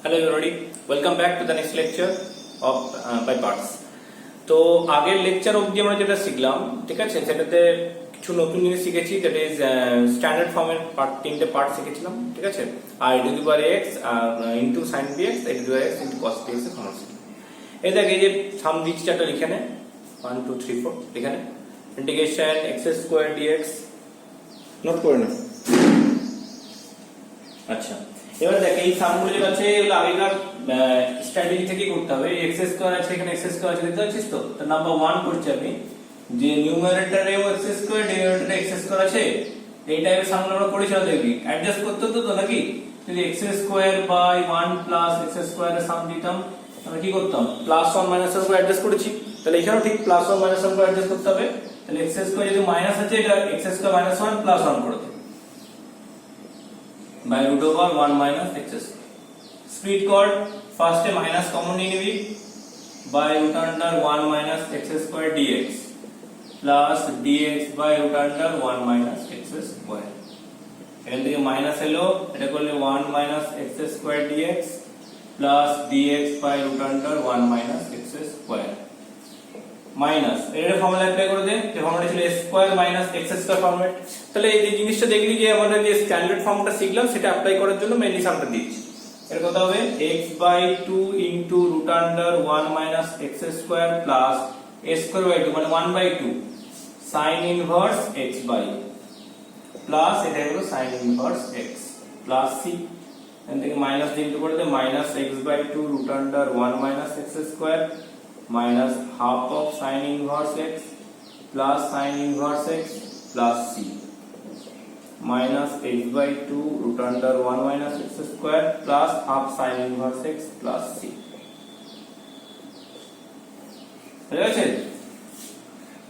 Hello everybody, welcome back to the next lecture of by parts. তো আগের lecture অবধি আমরা যেটা শিখলাম, ঠিক আছে, সেটাতে কিছু নতুন জিনিস শিখেছি, দ্যাট ইজ স্ট্যান্ডার্ড ফর্মের তিনটে পার্ট শিখেছিলাম, ঠিক আছে, আর e to the power x into sin bx, e to the power x into cos bx এর ফর্মুলা শিখলাম। এই দেখ, এই যে সাম দিচ্ছি চারটা লিখে নে, 1 2 3 4 লিখে নে, integration x square dx note করে নে। আচ্ছা, এবার দেখ এই সামগুলো যেটা আছে এগুলো আগেকার স্ট্র্যাটেজি থেকেই করতে হবে। x স্কয়ার আছে, এখানে x স্কয়ার আছে, দেখতে পাচ্ছিস তো? তো নাম্বার 1 করছি আমি, যে নিউমারেটরেও x স্কয়ার, ডিনোমিনেটরে x স্কয়ার আছে, এই টাইপের সামগুলো আমরা করেছিলাম, দেখবি অ্যাডজাস্ট করতে হতো তো নাকি? যদি x square by 1 plus x square এর সাম দিতাম, আমরা কি করতাম? প্লাস 1 মাইনাস 1 করে অ্যাডজাস্ট করেছি, তাহলে এখানেও ঠিক প্লাস 1 মাইনাস 1 করে অ্যাডজাস্ট করতে হবে। তাহলে x স্কয়ার যদি মাইনাস আছে, এটা x স্কয়ার মাইনাস 1 প্লাস 1 করে দেব by root over 1 minus x square. Split chord, first a minus common নিয়ে নিবি, by root under 1 minus x square dx plus dx by root under 1 minus x square. এখান থেকে minus এলো, এটা করলে 1 minus x square dx plus dx by root under 1 minus x square. Minus এর formula apply করে দে, যে formula ছিল square minus x square format. তাহলে এই যে জিনিসটা দেখলি যে আমরা যে স্ট্যান্ডার্ড ফর্মটা শিখলাম, সেটা অ্যাপ্লাই করার জন্য মেইনলি সামটা দিয়েছি। এর কথা হবে x by 2 into root under 1 minus x square plus a square by 2 মানে 1 by 2 sin inverse x by plus এটা হলো sin inverse x plus c, এখান থেকে মাইনাস দিয়ে ইনটু করে দে, minus x by 2 root under 1 minus x square minus half of sin inverse x plus sin inverse x plus c minus x by 2 root under 1 minus x square plus half sin inverse x plus c. ঠিক আছে?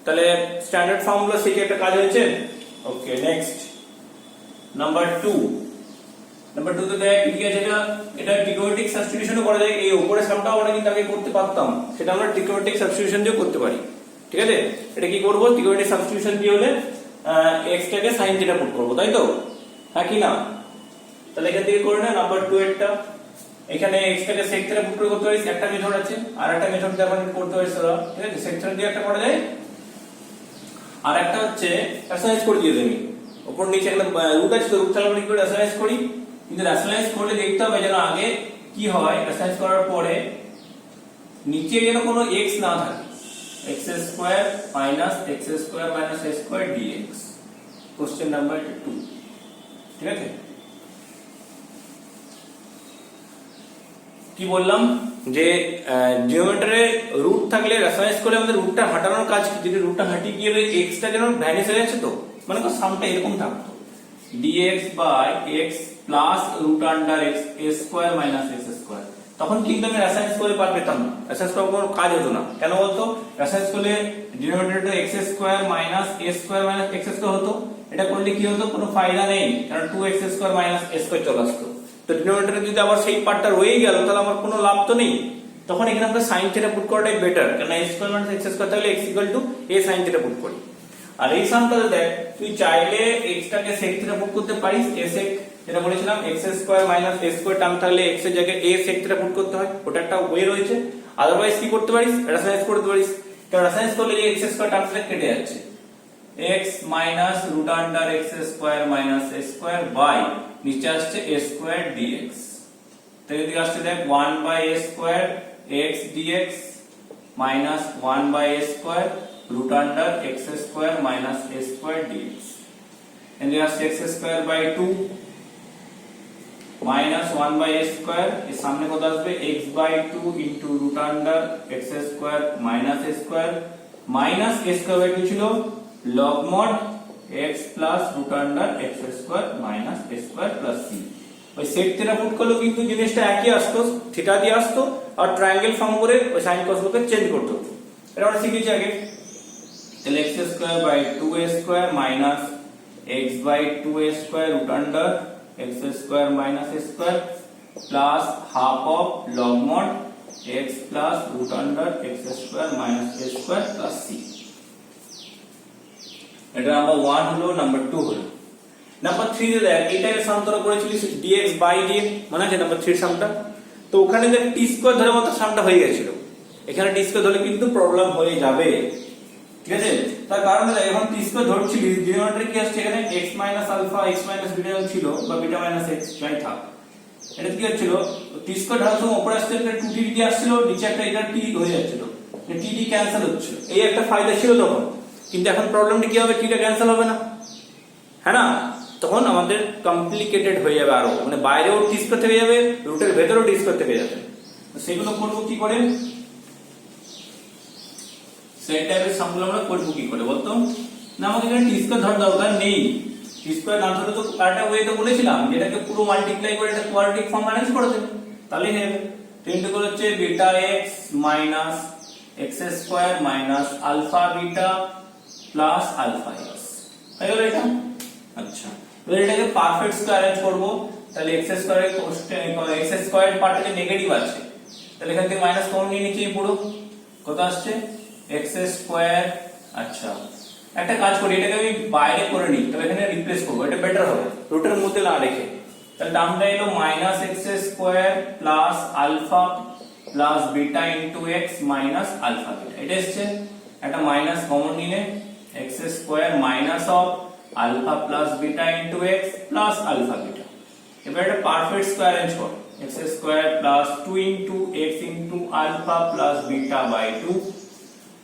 তাহলে standard formula শিখে একটা কাজ হয়েছে। ওকে, next number 2 তে দেখ কি আছে, এটা ট্রিগোনোমেট্রিক সাবস্টিটিউশনও করা যায়। এই উপরের সামটাও আমরা কিন্তু আগে করতে পারতাম, সেটা আমরা ট্রিগোনোমেট্রিক সাবস্টিটিউশন দিয়েও করতে পারি, ঠিক আছে। এটা কি করব? ট্রিগোনোমেট্রিক সাবস্টিটিউশন দিয়ে হলে x টাকে sin থিটা পুট করব, তাই তো? হ্যাঁ কি না? তাহলে এখান থেকে করে না নাম্বার 2 এরটা, এখানে x টাকে sec থিটা পুট করে করতে পারিস, একটা মেথড আছে, আর একটা মেথড দিয়ে আমরা করতে পারি সেটা, ঠিক আছে। sec থিটা দিয়ে একটা করা যায়, আর একটা হচ্ছে রেশনালাইজ করে দিয়ে দেবি, উপর নিচে একটা রুট আছে তো, রুট চালানো করে রেশনালাইজ করি। কিন্তু রেশনালাইজ করলে দেখতে হবে যেন আগে কি হয়, রেশনালাইজ করার পরে নিচে যেন কোনো x না থাকে, x square minus x square minus a square dx, question number 2, ঠিক আছে। কি বললাম যে ডিনোমিনেটরে রুট থাকলে রেশনালাইজ করে আমাদের রুটটা হটানোর কাজ, যদি রুটটা হাঁটিয়ে গিয়ে x টা যেন ভ্যানিশ হয়ে যাচ্ছে, তো মানে তো সামটা এরকম থাকতো dx by x plus root under x a square minus x square, তখন কিন্তু আমি রেশনালাইজ করে পার পেতাম না, রেশনালাইজ করার কোনো কাজ হতো না। কেন বলতো? রেশনালাইজ করলে ডিনোমিনেটরটা x square minus a square minus x square হতো, এটা করলে কি হতো? কোনো ফায়দা নেই, কারণ 2x square minus a square চলে আসতো। তো ডিনোমিনেটরে যদি আবার সেই পার্টটা রয়েই গেল, তাহলে আমার কোনো লাভ তো নেই। তখন এখানে আমরা sin থিটা পুট করাটাই বেটার, কারণ a square minus x square থাকলে x equal to a sin theta put করি। আর এই সামটাতে দেখ, তুই চাইলে x টাকে sec থিটা পুট করতে পারিস, a sec, যেটা বলেছিলাম x square minus a square term থাকলে x এর জায়গায় a sec থিটা পুট করতে হয়, ওটা একটা ওয়ে রয়েছে। আদারওয়াইজ কি করতে পারিস? রেশনালাইজ করতে পারিস, কারণ রেশনালাইজ করলে যে x স্কয়ার টার্মটা কেটে যাচ্ছে, x minus root under x square minus a square by নিচে আসছে a স্কয়ার dx, তাই যদি আসছে দেখ 1 by a square x dx minus 1 by a square root under x square minus a square dx, and there is x square by 2 minus 1 by a square, এর সামনে কত আসবে? x by 2 into root under x square minus a square minus a square by 2 ছিল log mod x plus root under x square minus a square plus c। ওই sec theta put করলেও কিন্তু জিনিসটা একই আসতো, থিটা দিয়ে আসতো, আর triangle form করে ওই sin cos কে চেঞ্জ করতে হতো, এটা আমরা শিখেছি আগে। তাহলে x square by 2a square minus x by 2a square root under x square minus a square plus half of log mod x plus root under x square minus a square plus c। এটা number 1 হলো, number 2 হলো। Number 3 তে দেখ, এটাকে সাম তোরা করেছিলিস dx by dx, মনে আছে নাম্বার 3 সামটা? তো তো ওখানে যে টি স্কোয়ার ধরে মতো সামটা হয়ে গেছিল, এখানে টি স্কোয়ার ধরলে কিন্তু প্রবলেম হয়ে যাবে, ঠিক আছে। তার কারণ এখন টি স্কোয়ার ধরছি, ডিনোমিনেটরে কি আসছে এখানে x minus alpha x minus beta ছিল বা বিটা মাইনাস x যাই থাক, এটা কি হচ্ছিল টি স্কোয়ার ধরার সময় উপরে আসছে একটা 2t দিয়ে আসছিল, নিচে একটা এটা t হয়ে যাচ্ছিল, এই টি ক্যান্সেল হচ্ছিল, এই একটা ফায়দা ছিল তখন। কিন্তু এখন প্রবলেমটা কি হবে, টিটা ক্যান্সেল হবে না, হ্যাঁ না, তখন আমাদের কমপ্লিকেটেড হয়ে যাবে আরো, মানে বাইরেও টি স্কোয়ার থেকে যাবে, রুটের ভেতরেও টি স্কোয়ার থেকে যাবে। সেগুলো করবো কি করে, সেই টাইপের সামগুলো আমরা করবো কি করে বলতো না, আমাকে এখানে টি স্কোয়ার ধরার দরকার নেই, টি স্কোয়ার না ধরে তো কারটা ওয়ে তো বলেছিলাম যেটাকে পুরো মাল্টিপ্লাই করে এটা কোয়াড্রেটিক ফর্ম ম্যানেজ করে দেবে, তাহলেই হয়ে যাবে। তো ইন্টিগ্রাল হচ্ছে beta x minus x square minus alpha beta plus alpha x হয়ে গেল এটা। আচ্ছা, এবার এটাকে পারফেক্ট স্কয়ার অ্যারেঞ্জ করব, তাহলে x স্কয়ারের x স্কয়ার পার্টে নেগেটিভ আছে, তাহলে এখান থেকে মাইনাস কমন নিয়ে নিচ্ছি, পুরো কত আসছে x স্কয়ার। আচ্ছা, একটা কাজ করি, এটাকে আমি বাইরে করে নিই, তবে এখানে রিপ্লেস করব, এটা বেটার হবে রুটের মধ্যে না রেখে। তাহলে টার্মটা এলো minus x square plus alpha plus beta into x minus alpha beta, এটা এসেছে, একটা মাইনাস কমন নিলে x square minus of alpha plus beta into x plus alpha beta. এবার এটা পারফেক্ট স্কয়ার অ্যারেঞ্জ কর, x square plus 2 into x into alpha plus beta by 2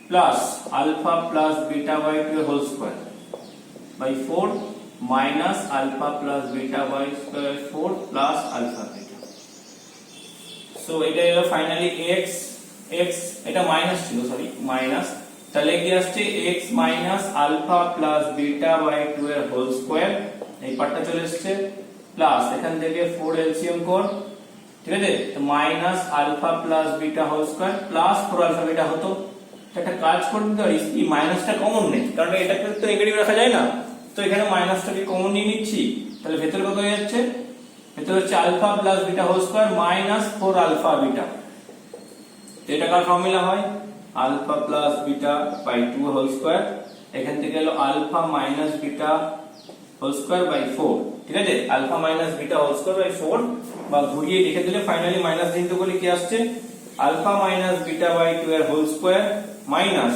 plus alpha plus beta by 2 whole square by 4 minus alpha plus beta by 4 plus alpha beta. So এটা হলো finally x এটা minus ছিল, sorry minus, তাহলে কি আসছে x minus alpha plus beta by 2 এর whole square, এই পার্টটা চলে এসেছে, প্লাস এখান থেকে 4 এলসিএম কর, ঠিক আছে, তো minus alpha plus beta whole square plus 4 alpha beta হতো। একটা কাজ করতে পারিস, এই মাইনাসটা কমন নেই, কারণ এটাকে তো নেগেটিভ রাখা যায় না, তো এখানে মাইনাসটাকে কমন নিয়ে নিচ্ছি, তাহলে ভেতরে কত হয়ে যাচ্ছে, ভেতরে হচ্ছে alpha plus beta whole square minus 4 alpha beta, তো এটা কার ফর্মুলা হয় alpha plus beta by 2 whole square, এখান থেকে হলো alpha minus beta whole square by 4, ঠিক আছে, alpha minus beta whole square by 4, বা ঘুরিয়ে লিখে দিলে ফাইনালি মাইনাস দিতে বলে কি আসছে আলফা মাইনাস বিটা বাই 2 এর whole square minus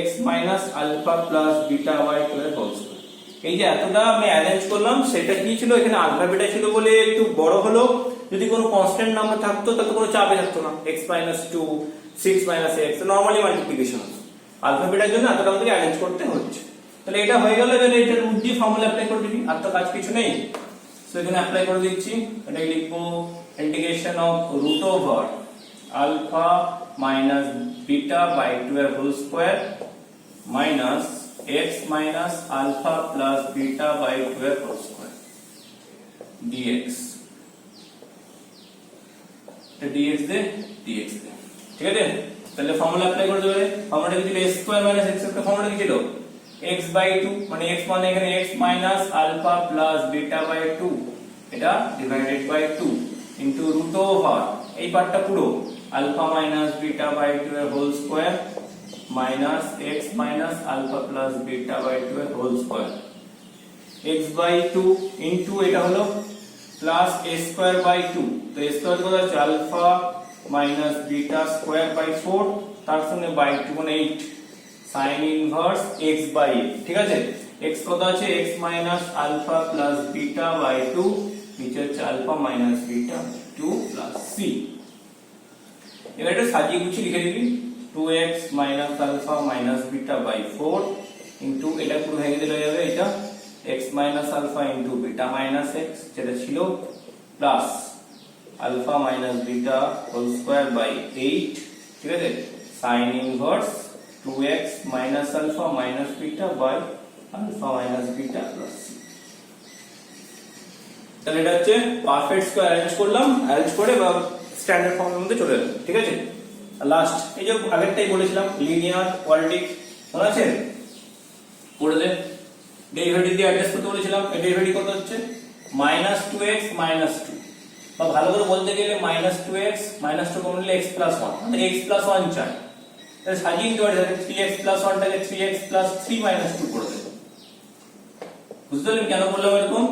x minus alpha plus beta by 2 এর হোল স্কয়ার। এই যে এতটা আমি অ্যারেঞ্জ করলাম, সেটা কি ছিল, এখানে আলফা বিটা ছিল বলে একটু বড় হলো, যদি কোনো কনস্ট্যান্ট নাম্বার থাকতো তাহলে কোনো চাপে থাকতো না, x minus 2 6 minus x normally multiplication আছে, আলফা বিটার জন্য এতটা আমাদের অ্যারেঞ্জ করতে হচ্ছে। তাহলে এটা হয়ে গেল, এবারে এটা রুট দিয়ে ফর্মুলা অ্যাপ্লাই করে দিবি, আর তো কাজ কিছু নেই, সো এখানে অ্যাপ্লাই করে দিচ্ছি, এটাকে লিখবো integration of root over alpha minus beta by 2 এর whole square minus x minus alpha plus beta by 2 এর whole square dx, তো dx দে dx দে, ঠিক আছে। তাহলে ফর্মুলা অ্যাপ্লাই করে দেবে, ফর্মুলাটা কি ছিল x স্কয়ার মাইনাস x এর ফর্মুলা কি ছিল x বাই 2, মানে x মানে এখানে x minus alpha plus beta by 2, এটা divided by 2 into root over এই পার্টটা পুরো alpha minus beta by 2 এর whole square minus x minus alpha plus beta by 2 এর whole square, x by 2 into এটা হলো plus a square by 2, তো a square কত আছে alpha minus beta square by 4, তার সঙ্গে by 2 মানে 8 sin inverse x by 8, ঠিক আছে, x কত আছে x minus alpha plus beta by 2, নিচে হচ্ছে alpha minus beta 2 plus c। এবার এটা সাজিয়ে গুছিয়ে লিখে দিবি 2x minus alpha minus beta by 4 into এটা পুরো ভেঙে দিলে হয়ে যাবে এটা x minus alpha into beta minus x যেটা ছিল plus alpha minus beta whole square by 8, ঠিক আছে, sin inverse 2x minus alpha minus beta by alpha minus beta plus c। তাহলে এটা হচ্ছে পারফেক্ট স্কয়ার অ্যারেঞ্জ করলাম, অ্যারেঞ্জ করে বা স্ট্যান্ডার্ড ফর্মের মধ্যে চলে এলাম, ঠিক আছে। লাস্ট এই যে আগেরটাই বলেছিলাম লিনিয়ার কোয়াড্রেটিক, মনে আছে, পড়ে দে, ডেরিভেটিভ দিয়ে অ্যাডজাস্ট করতে বলেছিলাম, এই ডেরিভেটিভ কত হচ্ছে -2x -2, বা ভালো করে বলতে গেলে -2x -2 কমন নিলে x + 1, মানে x + 1 চাই, তাহলে সাজিয়ে দিতে পারি 3x + 1 টাকে 3x + 3 - 2 করে দেব। বুঝতে পারলেন কেন বললাম এরকম?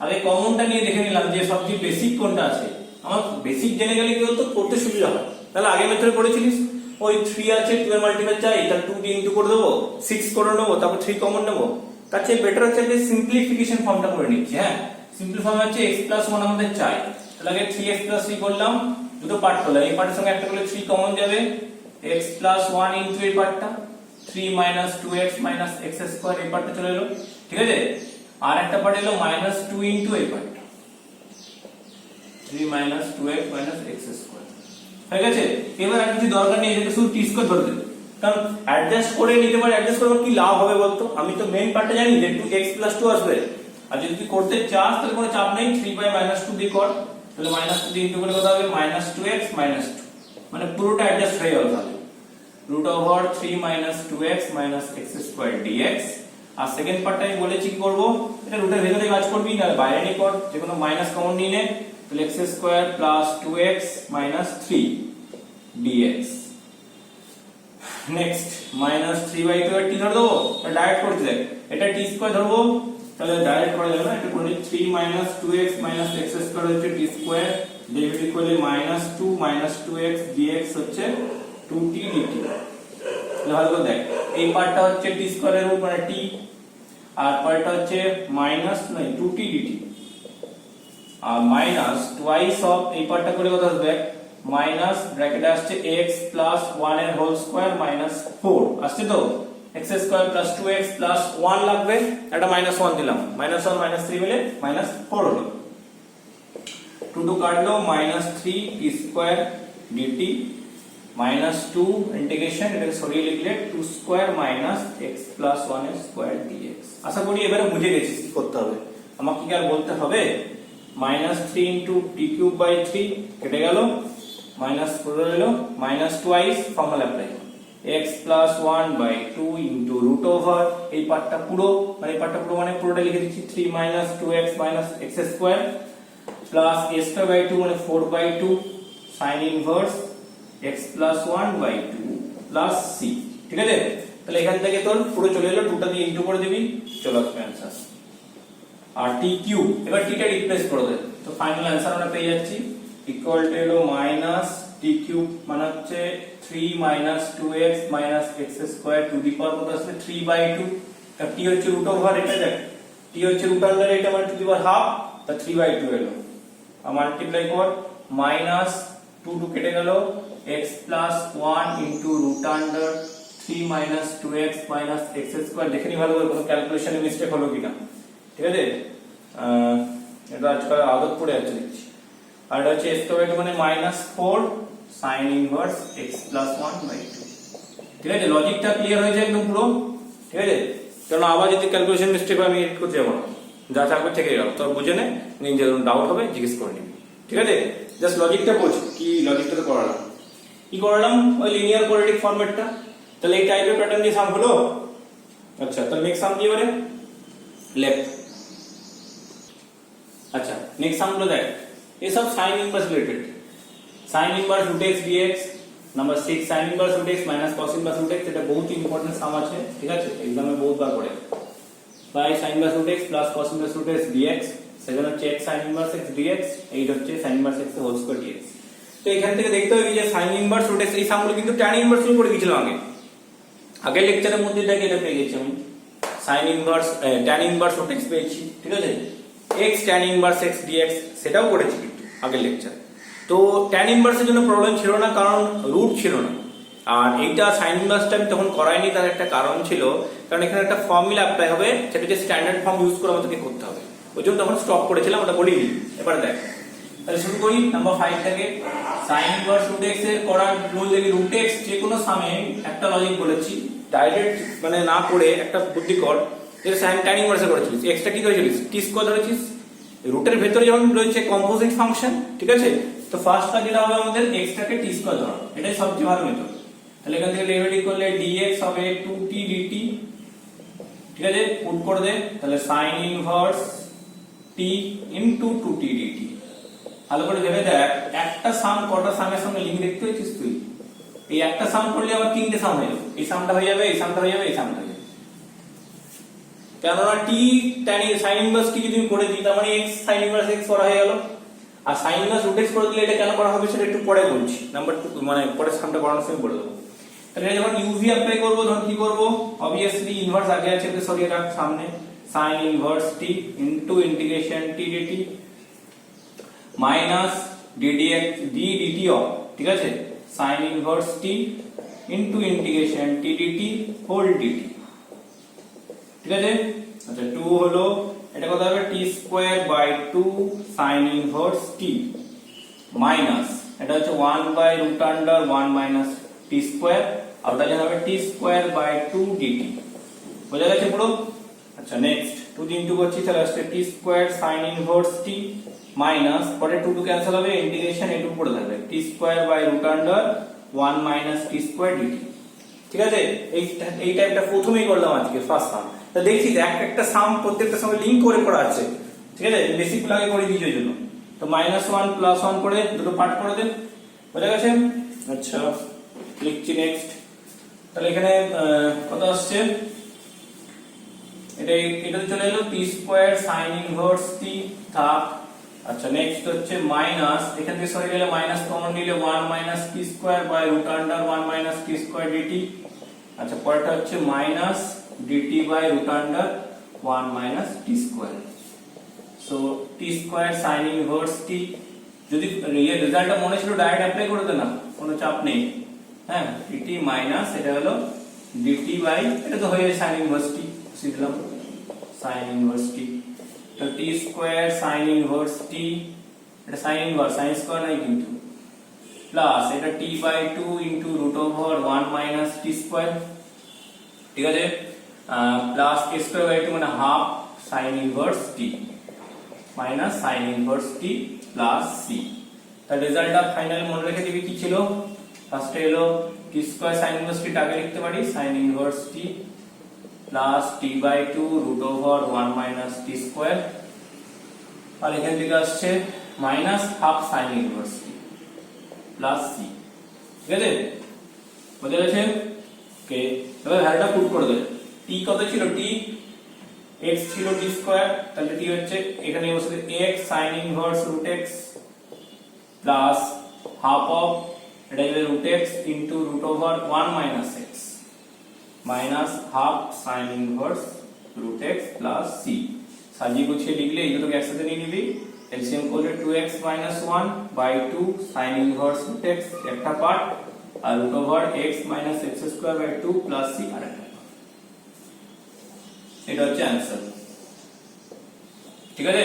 আগে কমনটা নিয়ে দেখে নিলাম যে সবচেয়ে বেসিক কোনটা আছে, আমার বেসিক জেনে গেলে কি হতো করতে সুবিধা হয়। তাহলে আগে মেথডে পড়েছিলিস ওই 3 আছে 2 এর মাল্টিপ্লাই চাই তাহলে 2 দিয়ে ইনটু করে দেবো 6 করে নেবো তারপর 3 কমন নেবো। তার চেয়ে বেটার হচ্ছে যে সিম্পলিফিকেশন ফর্মটা করে নিচ্ছি। হ্যাঁ সিম্পল ফর্ম হচ্ছে x + 1 আমাদের চাই, তাহলে আগে 3x + 3 করলাম, দুটো পার্ট করলাম, এই পার্টের সঙ্গে একটা করলে 3 কমন যাবে, x + 1 ইনটু এই পার্টটা 3 - 2x - x² এই পার্টটা চলে এলো, ঠিক আছে। আর একটা পার্ট এলো -2 ইনটু এই পার্টটা 3 - 2x - x², ঠিক আছে। এবার আর কিছু দরকার নেই, এটাকে শুধু t² ধরে দেব, কারণ অ্যাডজাস্ট করে নিতে পারে। অ্যাডজাস্ট করে কি লাভ হবে বলতো, আমি তো মেইন পার্টটা জানি যে 2x + 2 আসবে, আর যদি তুই করতে চাস তাহলে কোনো চাপ নেই, 3/-2 দিয়ে কর, তাহলে -2 দিয়ে ইনটু করলে কত হবে -2x - 2, মানে পুরোটা অ্যাডজাস্ট হয়ে গেল। তাহলে √3 - 2x - x² dx। আর সেকেন্ড পার্টটা আমি বলেছি কি করব, এটা রুটের ভেতরে কাজ করবি না বাইরে নিয়ে কর, যে কোনো মাইনাস কমন নিয়ে নে, তাহলে x² + 2x - 3 dx। নেক্সট -3/2 এর t ধরে দেবো, ডাইরেক্ট করতে দেখ, এটা t² ধরবো, তাহলে ডাইরেক্ট করা যাবে না, এটা করে 3 - 2x - x² হচ্ছে t², ডেরিভেটিভ করলে -2 - 2x dx হচ্ছে 2t dt। ভালো করে দেখ, এই পার্টটা হচ্ছে t² এর রুট মানে t, আর পার্টটা হচ্ছে -2t dt, আর মাইনাস টুয়াইস অফ এই পার্টটা করে কত আসবে, মাইনাস ব্র্যাকেটে আসছে x + 1 এর হোল স্কয়ার -4 আসছে, তো x² + 2x + 1 লাগবে, এটা -1 দিলাম, -1 - 3 মিলে -4 হলো, 2 কাটলো -3t² dt, -2 ইন্টিগ্রেশন এটাকে সরিয়ে লিখলে 2² - x + 1 এর স্কয়ার dx। আশা করি এবারে বুঝে গেছিস কি করতে হবে, আমাকে কি আর বলতে হবে। -3 * t³/3 কেটে গেল, মাইনাস করে রইল, -2 ফর্মুলা অ্যাপ্লাই, x + 1/2 ইনটু √, এই পার্টটা পুরো মানে পুরোটা লিখে দিচ্ছি 3 - 2x - x² প্লাস a²/2 মানে 4/2 sin inverse x + 1/2 plus c, ঠিক আছে। তাহলে এখান থেকে তোর পুরো চলে এলো, 2টা দিয়ে ইনটু করে দিবি, চলে আসবে आंसर। আর t³ এবার t টা রিপ্লেস করে দে, তো ফাইনাল आंसर আমরা পেয়ে যাচ্ছি ইকুয়াল টু হলো -t³ মানে হচ্ছে 3 - 2x - x² টু দি পাওয়ার কত আসলে 3/2, আর t হচ্ছে √, এটা দেখ t হচ্ছে √, এটা মানে টু দি পাওয়ার হাফ, তা 3/2 এলো, আর মাল্টিপ্লাই কর, -2 কেটে গেল, x + 1 ইনটু √3 - 2x - x², দেখে নি ভালো করে কোনো ক্যালকুলেশনে মিস্টেক হলো কিনা, ঠিক আছে। এটা আজকাল আদত পড়ে যাচ্ছে দেখছি। আর এটা হচ্ছে s² মানে -4 sin ইনভার্স x + 1/2, ঠিক আছে। লজিকটা ক্লিয়ার হয়ে যায় একদম পুরো, ঠিক আছে। কারণ আবার যদি ক্যালকুলেশন মিস্টেক হয় আমি এডিট করতে যাবো না, যা থাকবে থেকে গেল, তো বুঝে নে, নিজের ডাউট হবে জিজ্ঞেস করে নিবি, ঠিক আছে। জাস্ট লজিকটা বোঝ, কি লজিকটা তো করালাম, কি করালাম, ওই লিনিয়ার কোয়াড্রেটিক ফরম্যাটটা। তাহলে এই টাইপের প্যাটার্ন দিয়ে সাম হলো। আচ্ছা তাহলে নেক্সট সাম কি এবারে, লেফট। আচ্ছা নেক্সট সাম গুলো দেখ, ये सब sin inverse related, sin inverse √x dx, number 6 sin inverse √x - cos inverse √x, এটা বহুত ইম্পর্টেন্ট সাম আছে, ঠিক আছে, एग्जाम এ বহুতবার পড়ে। By sin inverse √x + cos inverse √x dx, সেখানে হচ্ছে x sin inverse x dx, এই হচ্ছে sin inverse x whole square dx। তো এখান থেকে দেখতে হবে যে sin इनवर्स √x, এই সামগুলো কিন্তু tan ইনভার্স নিয়ে পড়ে গিয়েছিলাম আগের লেকচারের মধ্যে, এটা পেয়ে গেছি আমি, sin inverse tan inverse √x পেয়েছি, ঠিক আছে। x tan inverse x dx সেটাও পড়েছি কিন্তু আগের লেকচার। তো tan ইনভার্সের জন্য প্রবলেম ছিল না, কারণ রুট ছিল না। আর এইটা sin ইনভার্সটা আমি তখন করাইনি, তার একটা কারণ ছিল, কারণ এখানে একটা ফর্মুলা অ্যাপ্লাই হবে, সেটা হচ্ছে স্ট্যান্ডার্ড ফর্ম ইউজ করে আমাদেরকে করতে হবে, ওই জন্য তখন স্টপ করেছিলাম, ওটা বলিনি। এবার দেখ, তাহলে শুরু করি নাম্বার 5 থেকে। sin ইনভার্স √x এর করার রুল দেখি, √x যে কোনো সামে একটা লজিক বলেছি, ডাইরেক্ট মানে না করে একটা বুদ্ধি কর, যে tan ইনভার্সে করেছিস, x টা কি ধরেছিস, t² ধরেছিস, রুটের ভেতরে যখন রয়েছে কম্পোজিট ফাংশন, ঠিক আছে। তো ফার্স্ট কাজ যেটা হবে আমাদের x টাকে t² ধরা, এটাই সবচেয়ে ভালো মেথড। তাহলে এখান থেকে ডেরিভেটিভ করলে dx হবে 2t dt, ঠিক আছে, পুট করে দে, তাহলে sin inverse t into 2t dt। ভালো করে ভেবে দেখ, একটা সাম কটা সামের সঙ্গে লিঙ্ক দেখতে হয়েছিস তুই, এই একটা সাম করলে আবার তিনটে সাম হয়ে যাবে, এই সামটা হয়ে যাবে, এই সামটা হয়ে যাবে, এই সামটা হয়ে যাবে, কেননা t tan sin inverse t যদি করে দিই, তার মানে x sin ইনভার্স x করা হয়ে গেল, আর সাইন ইনভার্স রুট এক্স করে দিলে এটা কেন করা হবে সেটা একটু পরে বলছি, নাম্বার 2 মানে পরের সামটা করানোর সময় বলে দেবো। তাহলে যখন ইউভি অ্যাপ্লাই করব তখন কি করব, অবভিয়াসলি ইনভার্স আগে আছে তো সরিয়ে রাখ সামনে, sin inverse t into integration t dt minus ddx d dt অফ, ঠিক আছে, sin inverse t into integration t dt whole dt, ঠিক আছে। আচ্ছা 2 হলো এটা কত হবে, t square by 2 sin inverse t minus এটা হচ্ছে 1 by root under 1 minus t square, আর ওটা যেন হবে t স্কয়ার বাই 2 dt, বোঝা গেছে পুরো। আচ্ছা নেক্সট 2 দিয়ে ইনটু করছি, তাহলে আসছে t square sin inverse t minus পরে 2 ক্যান্সেল হবে, ইন্টিগ্রেশন এটুকু পড়ে থাকবে t square by root under 1 minus t square dt, ঠিক আছে। এই টাইপটা প্রথমেই করলাম আজকে ফার্স্ট সাম। তো দেখছি একটা সাম প্রত্যেকটা সঙ্গে লিংক করে করা আছে, ঠিক আছে, বেসিক লাগে করে দিয়েছি ওই জন্য। তো -1 +1 করে দুটো পার্ট করে দেন, বোঝা গেছে। আচ্ছা লিখছি নেক্সট, তাহলে এখানে কত আসছে, এটাতে চলে এলো t square sin inverse t থাক। আচ্ছা নেক্সট হচ্ছে মাইনাস, এখান থেকে সরে গেলে মাইনাস কমন নিলে 1 minus t square by root under 1 minus t square dt। আচ্ছা পরেরটা হচ্ছে minus dt by root under 1 minus t square. So t square sin inverse t, যদি এর রেজাল্টটা মনে ছিল ডাইরেক্ট অ্যাপ্লাই করে দেন না, কোনো চাপ নেই, হ্যাঁ, dt মাইনাস এটা হলো dt বাই এটা তো হয়ে যায় sin ইনভার্স t, শিখলাম sin ইনভার্স t, তো t square sin inverse t, এটা sin ইনভার্স sin স্কয়ার নাই কিন্তু, প্লাস এটা t by 2 into root over 1 minus t square, ঠিক আছে, প্লাস k স্কয়ার বাই 2 মানে half sin inverse t minus sin inverse t plus c। তার রেজাল্টটা final মনে রেখে দিবি কি ছিল, ফার্স্টে এলো t square sin inverse t আগে লিখতে পারি sin inverse t plus t by 2 root over 1 minus t square, আর এখান থেকে আসছে minus half sin inverse t plus c, ঠিক আছে, বুঝতে পেরেছেন। ওকে এবার ভ্যালুটা পুট করে দেব, t কত ছিল, t x ছিল t স্কয়ার, তাহলে t হচ্ছে এখানে বসে x sin inverse root x plus half of এটা হবে root x into root over 1 minus x minus half sin inverse root x plus c। সাজিয়ে গুছিয়ে লিখলে এই দুটোকে একসাথে নিয়ে নিবি, এলসিএম করলে 2x minus 1 by 2 sin inverse root x একটা পার্ট, আর root over x minus x square by 2 plus c আরেকটা, এটা হচ্ছে অ্যানসার, ঠিক আছে।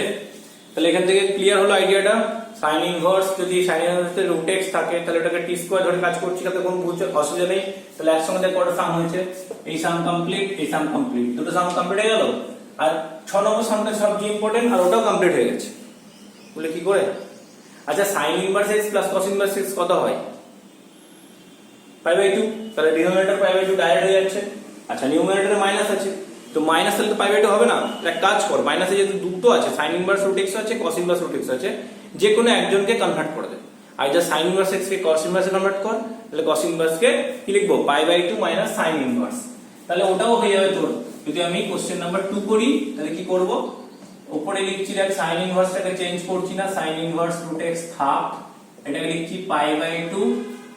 তাহলে এখান থেকে ক্লিয়ার হলো আইডিয়াটা, sin ইনভার্স যদি sin ইনভার্স এর রুট x থাকে তাহলে এটাকে t স্কয়ার ধরে কাজ করছি, তাতে কোনো অসুবিধা নেই। তাহলে একসঙ্গে দেখো কত সাম হয়েছে, এই সাম কমপ্লিট, এই সাম কমপ্লিট, দুটো সাম কমপ্লিট হয়ে গেল, আর 6 নম্বর সামটা সবচেয়ে ইম্পর্টেন্ট, আর ওটাও কমপ্লিট হয়ে গেছে, বলে কি করে। আচ্ছা sin inverse x plus cos inverse x কত হয়, π/2, তাহলে ডিনোমিনেটর π/2 ডাইরেক্ট হয়ে যাচ্ছে। আচ্ছা নিউমারেটরে মাইনাস আছে, তো মাইনাস তাহলে তো π/2 হবে না, এক কাজ কর, মাইনাসে যেহেতু দুটো আছে sin ইনভার্স রুট x আছে cos ইনভার্স রুট x আছে, যে কোনো একজনকে কনভার্ট করে দে, আইদার sin ইনভার্স x কে cos ইনভার্স এ কনভার্ট কর, তাহলে cos ইনভার্স কে কি লিখবো π/2 মাইনাস sin ইনভার্স, তাহলে ওটাও হয়ে যাবে তোর। যদি আমি কোশ্চেন নাম্বার 2 করি তাহলে কি করব, উপরে লিখছি দেখ sin ইনভার্সটাকে চেঞ্জ করছি না, sin ইনভার্স রুট x থাক, এটাকে লিখছি π/2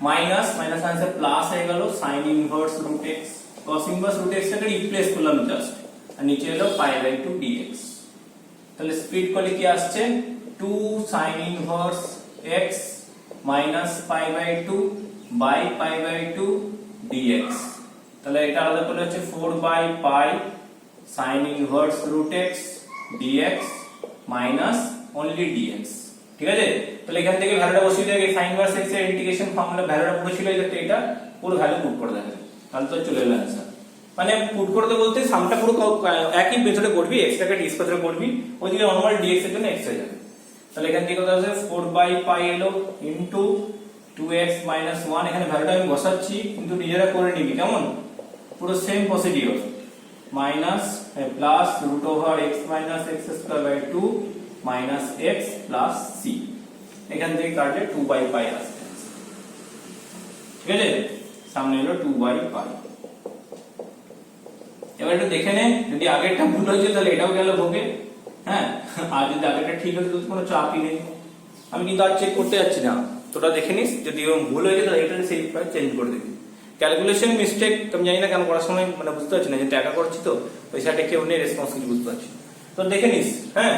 মাইনাস মাইনাস আনসার প্লাস হয়ে গেল sin inverse root x, cos inverse root x টাকে রিপ্লেস করলাম জাস্ট, আর নিচে হলো π/2 dx। তাহলে স্প্লিট করলে কি আসছে 2 sin inverse x minus π/2 by π/2 dx, তাহলে এটা আলাদা করলে হচ্ছে 4 by pi sin inverse root x dx minus only dx, ঠিক আছে। তাহলে এখান থেকে ভ্যালুটা বসিয়ে দেবে, sin ইনভার্স x এর ইন্টিগ্রেশন ফর্মুলা ভ্যালুটা পুরো ছিল, এটা পুরো ভ্যালু পুট করে দেবে, তাহলে তো চলে এলো आंसर। মানে পুট করতে বলতে সামটা পুরো একই মেথডে করবি, x টাকে d স্কয়ারে করবি, ওইদিকে নরমাল dx এর জন্য x হয়ে যাবে। তাহলে এখান থেকে কত আসবে 4 বাই পাই এলো ইনটু 2x 1, এখানে ভ্যালুটা আমি বসাচ্ছি কিন্তু নিজেরা করে নিবি, কেমন, পুরো same procedure, minus plus root over x minus x square by 2 minus x plus c, এখান থেকে কাটলে 2 বাই পাই আসবে, ঠিক আছে, সামনে এলো 2 বাই পাই। এবার একটু দেখে নে, যদি আগেরটা ভুল হয়েছে তাহলে এটাও গেল ভোগে, হ্যাঁ, আর যদি আগেরটা ঠিক হয়েছে তো কোনো চাপই নেই। আমি কিন্তু আর চেক করতে যাচ্ছি না, তোরা দেখে নিস, যদি ভুল হয়ে যায় তাহলে এটা সেইভাবে চেঞ্জ করে দিবি। ক্যালকুলেশন মিস্টেক আমি জানি না কেন করার সময় মানে বুঝতে পারছি না, যেহেতু একা করছি তো ওই সাইডে কেউ নেই রেসপন্স কিছু বুঝতে পারছি, তো দেখে নিস। হ্যাঁ,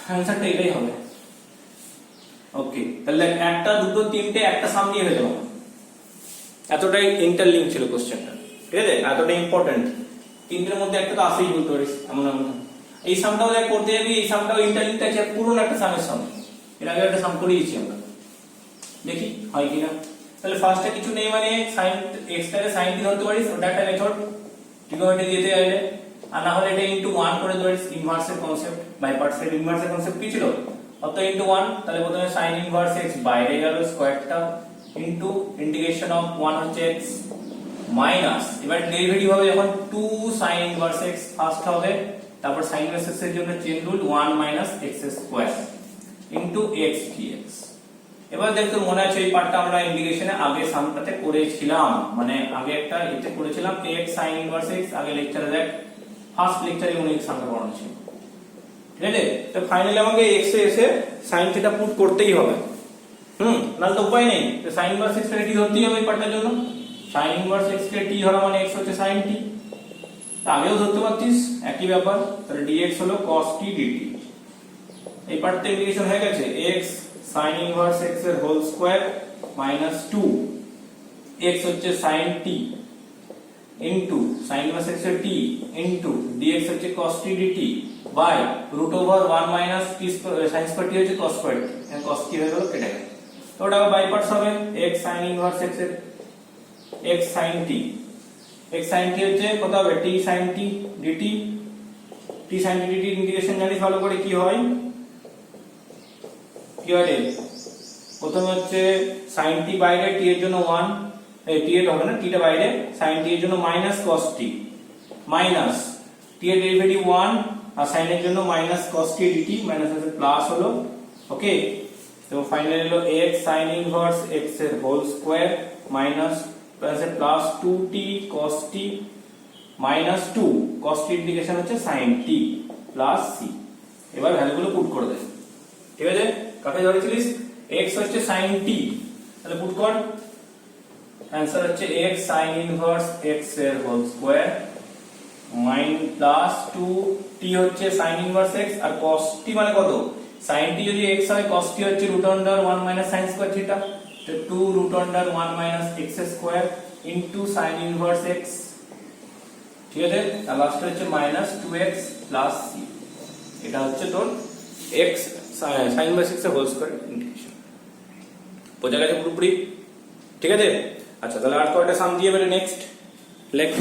অ্যান্সারটা এটাই হবে। ওকে, তাহলে একটা দুটো তিনটে একটা সাম দিয়ে হয়ে যাবে, এতটাই ইন্টারলিঙ্ক ছিল কোশ্চেনটা, ঠিক আছে, এতটাই ইম্পর্টেন্ট। তিনটের মধ্যে একটা তো আসেই বলতে পারিস এমন এমন। এই সামটাও দেখ করতে যাবি, এই সামটাও ইন্টারলিঙ্ক আছে পুরনো একটা সামের সঙ্গে, এর আগে একটা সাম করিয়েছি আমরা, দেখি হয় কিনা। তাহলে ফার্স্টে কিছু নেই মানে sin x টাকে sin t ধরতে পারিস, ওটা একটা মেথড ট্রিগোনোমেট্রি দিতে গেলে, আর না হলে এটা ইনটু 1 করে ধরিস, ইনভার্সের কনসেপ্ট, বাই পার্টস এর ইনভার্সের কনসেপ্ট কি ছিল, অত ইনটু 1, তাহলে প্রথমে sin ইনভার্স x বাইরে গেল স্কয়ারটা, ইনটু ইন্টিগ্রেশন অফ 1 হচ্ছে x মাইনাস, এবার ডেরিভেটিভ হবে যখন 2 sin ইনভার্স x ফার্স্ট হবে, তারপর sin ইনভার্স x এর জন্য chain rule 1 minus x square into x dx। এবার দেখতে মনে আছে এই পার্টটা আমরা ইন্টিগ্রেশনে আগে সামটাতে করেছিলাম, মানে আগে একটা এতে করেছিলাম x sin ইনভার্স x, আগে লেকচারে দেখ ফার্স্ট লেকচারে উনি সামটা পড়ানো ছিল, ঠিক আছে। তো ফাইনালি আমাকে x এ এসে sin থিটা পুট করতেই হবে, নাহলে তো উপায় নেই। তো sin ইনভার্স x কে t ধরতেই হবে এই পার্টটার জন্য, sin ইনভার্স x কে t ধরা মানে x হচ্ছে sin t, আগেও ধরতে পারতিস একই ব্যাপার। তাহলে dx হলো cos t dt, এই পার্টটা ইন্টিগ্রেশন হয়ে গেছে, x sin ইনভার্স x এর হোল স্কয়ার মাইনাস 2 x হচ্ছে sin t into sin inverse x এর t ইনটু dx হচ্ছে cos t dt by root over 1 minus t sin square t হচ্ছে cos square t, এখানে cos t হয়ে গেল কেটে গেল, তো ওটা বাই পার্টস হবে, x sin ইনভার্স x এর x sin t, x sin t হচ্ছে কত হবে t sin t dt, t sin t dt integration জানিস ভালো করে কি হয়, কি হয় রে, প্রথমে হচ্ছে sin t বাইরে t এর জন্য 1, এই t এর হবে না, t টা বাইরে, sin t এর জন্য minus cos t minus t এর ডেরিভেটিভ 1 আর sin এর জন্য minus cos t dt minus আছে প্লাস হলো, ওকে। তো ফাইনালি হলো x sin ইনভার্স x এর whole square minus plus 2t cos t minus 2 cos t integration হচ্ছে sin t প্লাস c। এবার ভ্যালুগুলো পুট করে দে, ঠিক আছে। কাকে ধরেছিলিস, x হচ্ছে sin t, তাহলে পুট কর, आंसर হচ্ছে x sin ইনভার্স x এর whole square minus plus 2t হচ্ছে sin ইনভার্স x, আর cos t মানে কত, sin t যদি x হয় cos t হচ্ছে root under 1 minus sin square theta, তো 2 root under 1 minus x square into sin inverse x, ঠিক আছে। আর লাস্ট হচ্ছে মাইনাস 2x প্লাস c, এটা হচ্ছে তোর x sin ইনভার্স x এর হোল স্কয়ার ইন্টিগ্রেশন, বোঝা গেছে পুরোপুরি, ঠিক আছে। আচ্ছা তাহলে আর কয়টা সাম দিয়ে বলে নেক্সট লেখ।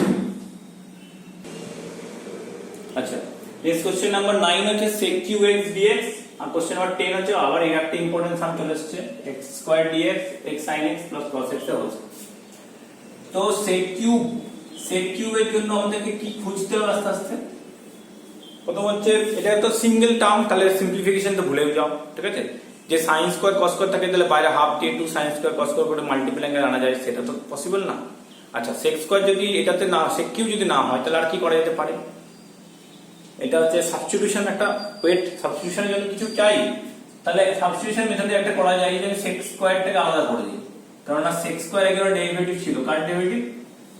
আচ্ছা নেক্সট কোশ্চেন নাম্বার 9 হচ্ছে sec cube x dx, আর কোশ্চেন নাম্বার 10 হচ্ছে আবার এই একটা ইম্পর্টেন্ট সাম চলে আসছে x square dx x sin x plus cos x এর হোল স্কয়ার। তো sec cube এর জন্য আমাদেরকে কি খুঁজতে হবে আস্তে আস্তে, প্রথম হচ্ছে এটা তো সিঙ্গেল টার্ম, তাহলে সিম্পলিফিকেশন তো ভুলে যাও, ঠিক আছে। যে sin স্কয়ার cos স্কয়ার থাকে তাহলে বাইরে হাফ দিয়ে 2 sin স্কয়ার cos স্কয়ার করে মাল্টিপ্লাই করে আনা যায়, সেটা তো পসিবল না। আচ্ছা sec স্কয়ার যদি এটাতে না, sec কিউব যদি না হয় তাহলে আর কি করা যেতে পারে, এটা হচ্ছে সাবস্টিটিউশন, একটা ওয়েট সাবস্টিটিউশনের জন্য কিছু চাই, তাহলে সাবস্টিটিউশন মেথডে একটা করা যায় যে sec স্কয়ারটাকে আলাদা করে দিই, কারণ না sec স্কয়ার এর ডেরিভেটিভ ছিল, কার ডেরিভেটিভ,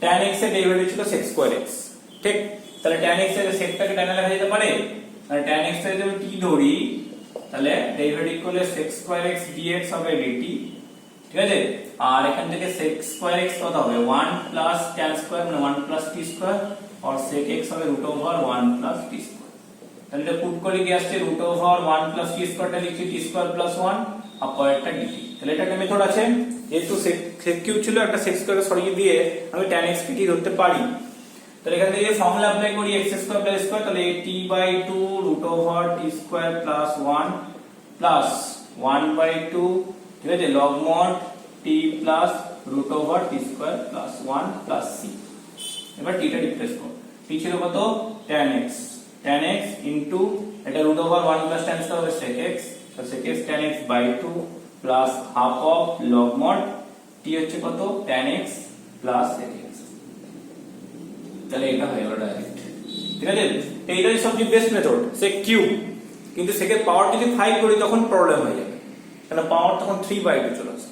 tan x এর ডেরিভেটিভ ছিল sec স্কয়ার x, ঠিক। তাহলে tan x এর secটাকে tan লেখা যেতে পারে, আর tan x এর যদি t ধরি তাহলে ডেরিভেটিভ করলে sec স্কয়ার x dx হবে dt, ঠিক আছে। আর এখান থেকে sec স্কয়ার x কত হবে 1 প্লাস tan স্কয়ার মানে 1 প্লাস t স্কয়ার, আর sec x হবে root over 1 plus t square, তাহলে এটা পুট করে কি আসছে রুট ওভার 1 প্লাস t স্কয়ারটা লিখছি t স্কয়ার প্লাস 1 আর পরেরটা dt। তাহলে এটা একটা মেথড আছে, যেহেতু sec কিউব ছিল একটা sec স্কয়ার সরিয়ে দিয়ে আমি tan x কে ধরতে পারি, তাহলে এখান থেকে ফর্মুলা অ্যাপ্লাই করি x স্কয়ার প্লাস স্কয়ার, তাহলে t by 2 root over t square plus 1 plus 1 by 2, ঠিক আছে, log mod t plus root over t square plus 1 plus c। এবার t টা রিপ্লেস করো, t ছিল কত tan x ইনটু এটা root over 1 plus tan square হবে sec x, তো sec x tan x by 2 plus half of log mod t হচ্ছে কত tan x plus sec x, তাহলে এটা হয়ে গেল ডাইরেক্ট, ঠিক আছে। এইটাই সবচেয়ে বেস্ট মেথড sec কিউব, কিন্তু সেকে পাওয়ার যদি 5 করি তখন প্রবলেম হয়ে যাবে, কারণ পাওয়ার তখন 3/2 চলে আসে।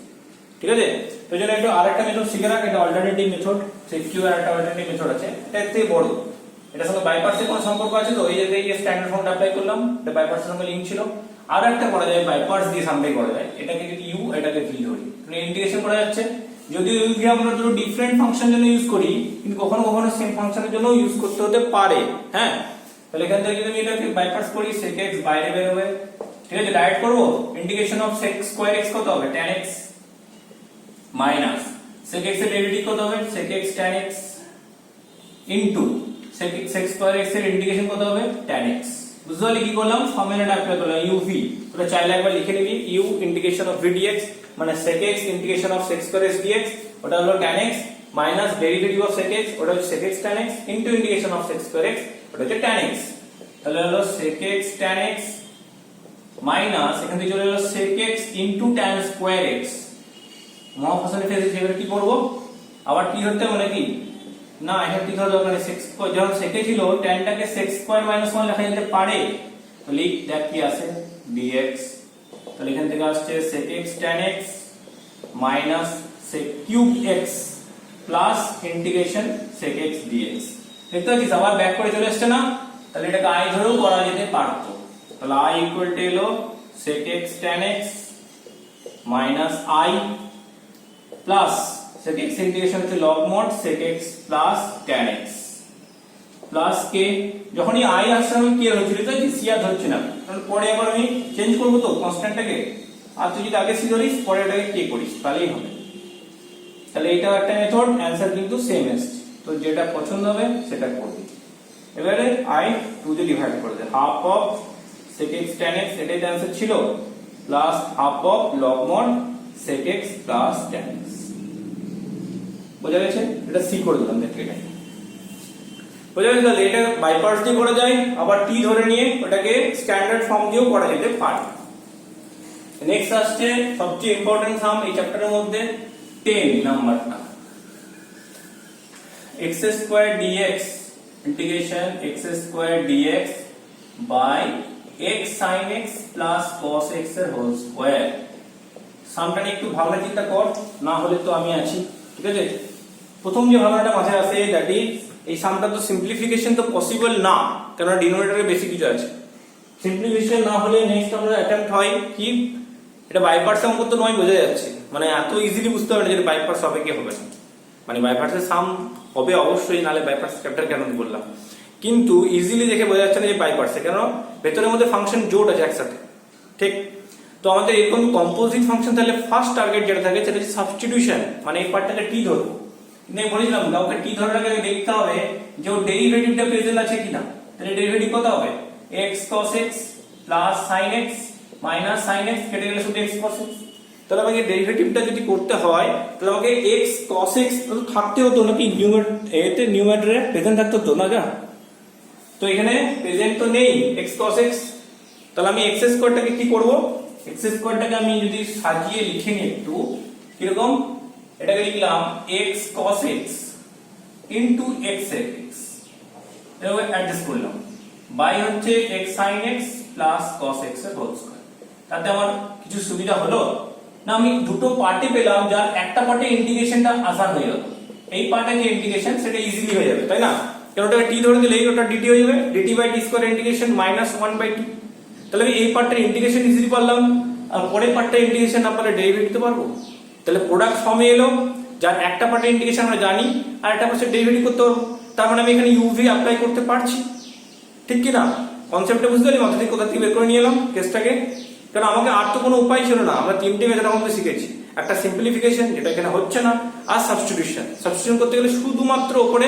ঠিক আছে, তো জন্য একটু আরেকটা মেথড শিখে রাখ, এটা অল্টারনেটিভ মেথড, সেকিউ আর একটা অল্টারনেটিভ মেথড আছে, এটা এর থেকে বড়। এটার সঙ্গে বাই পার্টসের কোনো সম্পর্ক আছে? তো এই যে স্ট্যান্ডার্ড ফর্মটা অ্যাপ্লাই করলাম, এটা বাই পার্টসের সঙ্গে লিংক ছিল। আর একটা করা যায় বাই পার্টস দিয়ে সামনে করা যায়, এটাকে যদি ইউ এটাকে ভি ধরি, মানে ইন্টিগ্রেশন করা যাচ্ছে। যদিও ইউ ভি আমরা দুটো ডিফারেন্ট ফাংশন জন্য ইউজ করি, কিন্তু কখনো কখনো সেম ফাংশনের জন্য ইউজ করতে হতে পারে। হ্যাঁ, তাহলে এখান থেকে যদি আমি এটাকে বাই পার্টস করি, sec x বাইরে বের হবে। ঠিক আছে, ডাইরেক্ট করব। Integration of sec square x কত হবে? tan x minus sec x এর ডেরিভেটিভ কত হবে? sec x tan x into sec square x এর ইন্টিগ্রেশন কত হবে? tan x। বুঝতে পারলি কি করলাম? ফর্মুলাটা অ্যাপ্লাই করলাম, u v। তোরা চাইলে একবার লিখে নিবি, u integration of v dx মানে sec x integration of sec square x dx, ওটা হলো tan x minus derivative of sec x, ওটা হচ্ছে sec x tan x into integration of sec square x, ওটা হচ্ছে tan x। তাহলে হলো sec x tan x minus এখান থেকে চলে এলো sec x into tan square x। মহাফাসনে ফেজে এবারে কি করব? আবার কি হতে হবে নাকি? না, এখানে কি ধরা দরকার নেই। sec স্কয়ার যখন sec ছিল, tan টাকে sec স্কয়ার মাইনাস 1 লেখা যেতে পারে। তো লিখ, দেখ কি আসে, dx। তাহলে এখান থেকে আসছে sec x tan x minus sec cube x plus integration sec x dx। দেখতে পাচ্ছিস আবার ব্যাক করে চলে আসছে না? তাহলে এটাকে i ধরেও করা যেতে পারতো। তাহলে i ইকুয়াল টু হলো sec x tan x minus i plus sec x integration হচ্ছে log mod sec x plus tan x plus k। যখনই i আসছে আমি k ধরছি, তো c আর ধরছি না, কারণ পরে আবার আমি চেঞ্জ করব তো কনস্ট্যান্টটাকে। আর তুই যদি আগে c ধরিস পরে এটাকে k করিস তাহলেই হবে। তাহলে এটা একটা মেথড, অ্যানসার কিন্তু সেম আসছে। তো যেটা পছন্দ হবে সেটা করবি। এবারে i 2 দিয়ে ডিভাইড করে দে, half of sec x tan x এটাই অ্যানসার ছিল, plus half of log mod sec x plus tan x। বোঝা গেছে? এটা সি করে দিলাম, দেখ এটা বোঝা গেছে। তাহলে এটা বাই পার্টস দিয়ে করা যায়, আবার টি ধরে নিয়ে ওটাকে স্ট্যান্ডার্ড ফর্ম দিয়েও করা যেতে পারে। নেক্সট আসছে সবচেয়ে ইম্পর্টেন্ট সাম এই চ্যাপ্টারের মধ্যে, 10 নাম্বারটা, x square dx integration x square dx by x sin x plus cos x এর হোল স্কয়ার। সামটা নিয়ে একটু ভাবনা চিন্তা কর, না হলে তো আমি আছি। ঠিক আছে, প্রথম যে ভাবনাটা মাথায় আসে, দ্যাট ইজ এই সামটা তো সিম্পলিফিকেশন তো পসিবল না, কারণ ডিনোমিনেটরে বেশি কিছু আছে। সিম্পলিফিকেশন না হলে নেক্সট আমরা অ্যাটেম্প্ট হয় কি, এটা বাই পার্টস অঙ্ক তো নয়, বোঝা যাচ্ছে। মানে এত ইজিলি বুঝতে হবে না যে বাই পার্টস হবে কি হবে না, মানে বাই পার্টসের সাম হবে অবশ্যই, নালে বাই পার্টস চ্যাপ্টার কেন বললাম। কিন্তু ইজিলি দেখে বোঝা যাচ্ছে না যে বাই পার্টসে, কেন ভেতরের মধ্যে ফাংশন জোট আছে একসাথে। ঠিক, তো আমাদের এরকম কম্পোজিট ফাংশন, তাহলে ফার্স্ট টার্গেট যেটা থাকে সেটা হচ্ছে সাবস্টিটিউশন, মানে এই পার্টটাকে টি ধরবো। কিন্তু আমি বলেছিলাম কাউকে টি ধরার আগে দেখতে হবে যে ওর ডেরিভেটিভটা প্রেজেন্ট আছে কিনা। তাহলে ডেরিভেটিভ কত হবে? x cos x plus sin x minus sin x কেটে গেলে শুধু x cos x। তাহলে আমাকে ডেরিভেটিভটা যদি করতে হয় তাহলে আমাকে x cos x তো থাকতে হতো নাকি, নিউমারেটরে প্রেজেন্ট থাকতে হতো না, যা তো এখানে প্রেজেন্ট তো নেই x cos x। তাহলে আমি x স্কয়ারটাকে কি করব? x স্কয়ারটাকে আমি যদি সাজিয়ে লিখে নিই একটু, কিরকম, এটাকে লিখলাম x cos x into x sec x, এভাবে অ্যাডজাস্ট করলাম, বাই হচ্ছে x sin x plus cos x এর হোল স্কয়ার। তাতে আমার কিছু সুবিধা হলো না, আমি দুটো পার্টে পেলাম, যার একটা পার্টে ইন্টিগ্রেশনটা আসান হয়ে গেল। এই পার্টে যে ইন্টিগ্রেশন সেটা ইজিলি হয়ে যাবে, তাই না? কারণ ওটাকে টি ধরে দিলেই ওটা dt হয়ে যাবে, dt by t square integration minus 1/t। তাহলে আমি এই পার্টের ইন্টিগ্রেশন ইজিলি পারলাম, আর পরের পার্টের ইন্টিগ্রেশন না পারলে ডেরিভেটিভ দিতে পারবো। তাহলে প্রোডাক্ট ফর্মে এলো, যার একটা পার্টের ইন্টিগ্রেশন আমরা জানি আর একটা পার্টের ডেরিভেটিভ করতে পারবো, তার মানে আমি এখানে uv অ্যাপ্লাই করতে পারছি। ঠিক কি না? কনসেপ্টটা বুঝতে পারলি? মাথা থেকে কোথা থেকে বের করে নিয়ে এলাম কেসটাকে, কারণ আমাকে আর তো কোনো উপায় ছিল না। আমরা তিনটে মেথড আমাদের শিখেছি, একটা সিম্পলিফিকেশন যেটা এখানে হচ্ছে না, আর সাবস্টিটিউশন। সাবস্টিটিউশন করতে গেলে শুধুমাত্র উপরে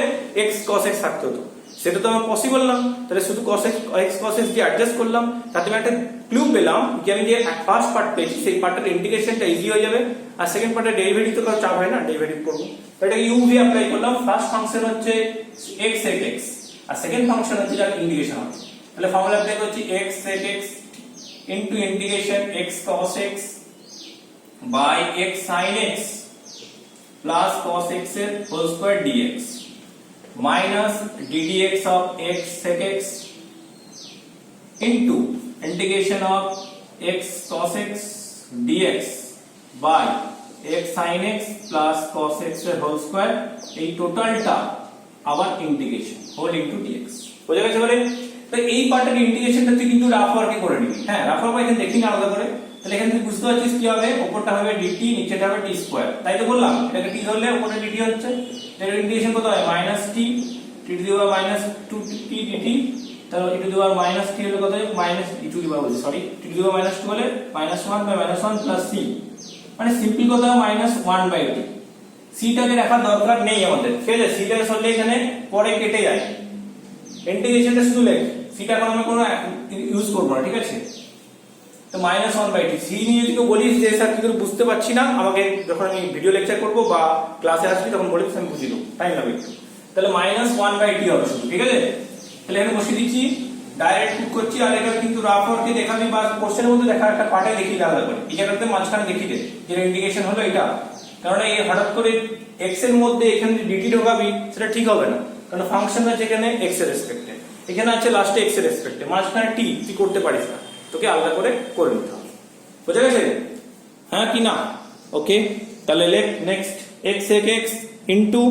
x cos x থাকতে হতো, সেটা তো আমার পসিবল না। তাহলে শুধু cos x cos x দিয়ে অ্যাডজাস্ট করলাম, তাতে আমি একটা ক্লু পেলাম যে আমি যে ফার্স্ট পার্ট পেয়েছি সেই পার্টের ইন্টিগ্রেশনটা ইজি হয়ে যাবে, আর সেকেন্ড পার্টের ডেরিভেটিভ তো কোনো চাপ হয় না, ডেরিভেটিভ করব। এটা uv অ্যাপ্লাই করলাম, ফার্স্ট ফাংশন হচ্ছে x sec x আর সেকেন্ড ফাংশন হচ্ছে যার ইন্টিগ্রেশন হবে। তাহলে ফর্মুলা অ্যাপ্লাই করছি x sec x into integration x cos x by x sin x plus cos x এর whole square dx minus ddx of x sec x into integration of x cos x dx by x sin x plus cos x এর whole square, এই টোটালটা আবার integration whole into dx। বোঝা গেছে বলে? তো এই পার্টের ইন্টিগ্রেশনটা তুই কিন্তু রাফ ওয়ার্কে করে নিবি। হ্যাঁ, রাফ ওয়ার্ক এখানে দেখি না আলাদা করে, তাহলে এখানে তুই বুঝতে পারছিস কি হবে, উপরটা হবে dt, নিচেটা হবে t স্কয়ার। তাই তো বললাম এটাকে t ধরলে উপরে dt হচ্ছে, এর ইন্টিগ্রেশন কত হয় -t t to the power -2t dt, তাহলে e to the power -t হলো কত হয় e to the power sorry t to the power -2 হলে -1 বাই -1 প্লাস c, মানে সিম্পল কথা 1/t। c টাকে রাখার দরকার নেই আমাদের, ঠিক আছে? c টা সরলে এখানে পরে কেটে যায়, ইন্টিগ্রেশনটা শুধু লেখ, c টা এখন আমরা কোনো ইউজ করব না, ঠিক আছে? তো -1/t c নিয়ে যদি বলিস যে স্যার কি করে বুঝতে পারছি না, আমাকে যখন আমি ভিডিও লেকচার করব বা ক্লাসে আসবি তখন বলিস, আমি বুঝিয়ে দেব, টাইম লাগবে একটু। তাহলে -1/t হবে শুধু, ঠিক আছে? তাহলে এখানে বসিয়ে দিচ্ছি, ডাইরেক্ট পুট করছি, আর এটা কিন্তু রাফ ওয়ার্কে দেখাবি বা কোশ্চেনের মধ্যে দেখা একটা পার্টে দেখিয়ে আলাদা করে, এই জায়গাতে মাঝখানে দেখিয়ে দে যে ইন্টিগ্রেশন হলো এটা। কারণ এই হঠাৎ করে x এর মধ্যে এখানে dt ঢোকাবি সেটা ঠিক হবে না, কারণ ফাংশন আছে এখানে x এর রেসপেক্টে, এখানে আছে লাস্টে x এর রেসপেক্টে, মাঝখানে t তুই করতে পারিস না, তোকে আলাদা করে করে নিতে হবে। বুঝা গেছে? হ্যাঁ কি না? ওকে, তাহলে লেখ next x sec x into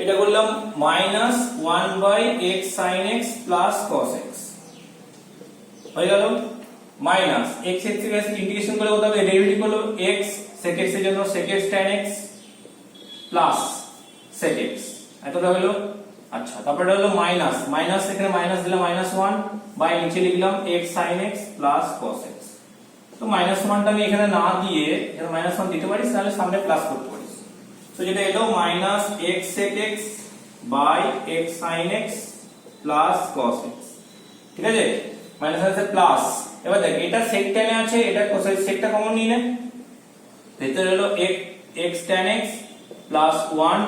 এটা করলাম -1/x sin x plus cos x হয়ে গেল, মাইনাস x x এর ইন্টিগ্রেশন করলে কত হবে, ডেরিভেটিভ হলো x sec x এর জন্য sec x tan x plus sec x, এতটা হলো। আচ্ছা, তারপর এটা হলো মাইনাস, মাইনাস এখানে মাইনাস দিলাম -1 বাই নিচে লিখলাম x sin x plus cos x। তো -1 টা আমি এখানে না দিয়ে এখানে -1 দিতে পারিস, তাহলে সামনে প্লাস করতে পারিস। তো যেটা এলো -x sec x by x sin x plus cos x, ঠিক আছে? মাইনাস আছে প্লাস, এবার দেখ এটা sec tan এ আছে, এটা cosec secটা কমন নিয়ে নে, ভেতরে হলো x tan x plus 1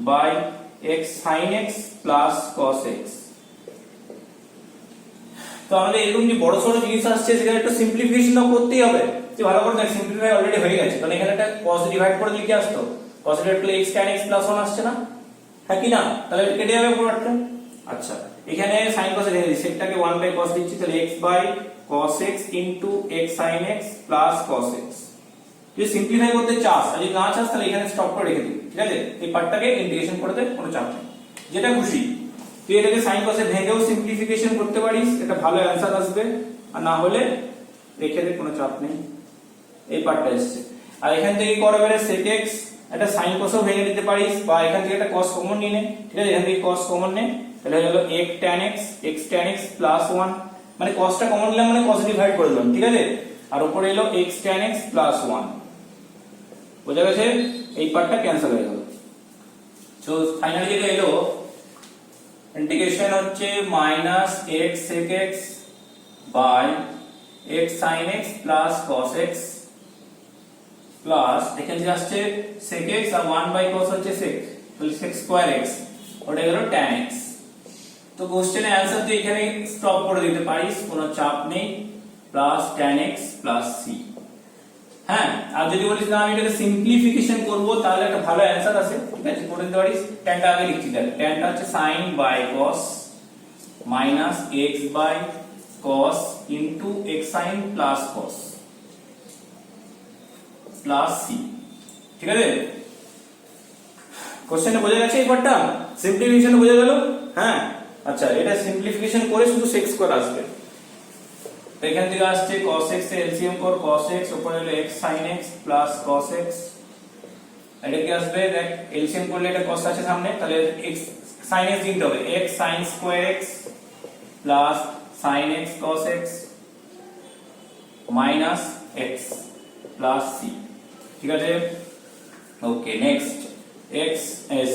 by x sin x plus cos x। তো আমাদের এরকম যে বড় সড় জিনিস আসছে সেখানে একটু সিম্পলিফিকেশন করতেই হবে। তুই ভালো করে দেখ, সিম্পলিফাই অলরেডি হয়ে গেছে, কারণ এখানে একটা cos ডিভাইড করে দিলে কি আসতো, cos ডিভাইড করলে x tan x প্লাস 1 আসছে না, হ্যাঁ কি না? তাহলে কেটে যাবে পুরোটা। আচ্ছা, এখানে sin cos রেখে দিই, সেটাকে 1 বাই cos দিচ্ছি, তাহলে x by cos x into x sin x plus cos x। তুই সিম্পলিফাই করতে চাস, আর যদি না চাস তাহলে এখানে স্টপ করে রেখে দিবি, ঠিক আছে? এই পার্টটাকে ইন্টিগ্রেশন করতে কোনো চাপ নেই, যেটা খুশি তুই এটাকে sin cos এ ভেঙেও সিম্পলিফিকেশন করতে পারিস, এটা ভালো অ্যানসার আসবে, আর না হলে রেখে দে, কোনো চাপ নেই। এই পার্টটা এসেছে, আর এখান থেকে করবে sec x, এটা sin cos ও ভেঙে দিতে পারিস, বা এখান থেকে একটা cos কমন নিয়ে নে, ঠিক আছে? এখান থেকে cos কমন নে, তাহলে হলো x tan x প্লাস 1, মানে cos টা কমন নিলাম মানে cos ডিভাইড করে দিলাম, ঠিক আছে? আর উপরে এলো x tan x প্লাস 1। বুঝা গেছে? এই পার্টটা ক্যান্সেল হয়ে গেল। সো ফাইনালি যেটা এলো, ইন্টিগ্রেশন হচ্ছে -x sec x by x sin x plus cos x plus এখানে যে আসছে sec x আর 1 বাই cos হচ্ছে sec, তাহলে sec স্কয়ার x, ওটা গেল tan x। তো কোশ্চেনের অ্যানসার তুই এখানে স্টপ করে দিতে পারিস, কোনো চাপ নেই, plus tan x plus c। হ্যাঁ, আর যদি বলিস না আমি এটাকে সিম্পলিফিকেশন করব, তাহলে একটা ভালো অ্যানসার আছে, ঠিক আছে? করে দিতে পারিস, tan টা আগে লিখছি, দেখ tan টা হচ্ছে sin by cos minus x by cos into x sin plus cos plus c, ঠিক আছে? কোশ্চেনে বোঝা গেছে এই পার্টটা, সিম্পলিফিকেশন বোঝা গেল? হ্যাঁ, আচ্ছা, এটা সিম্পলিফিকেশন করে শুধু sec স্কয়ার আসবে, এখান থেকে আসছে cos x এর এলসিএম কর, cos x উপরে হলো x sin x plus cos x, এটা কি আসবে, দেখ এলসিএম করলে এটা cos আছে সামনে, তাহলে x sin x দিতে হবে, x sin square x plus sin x cos x minus x plus c, ঠিক আছে? ওকে, next x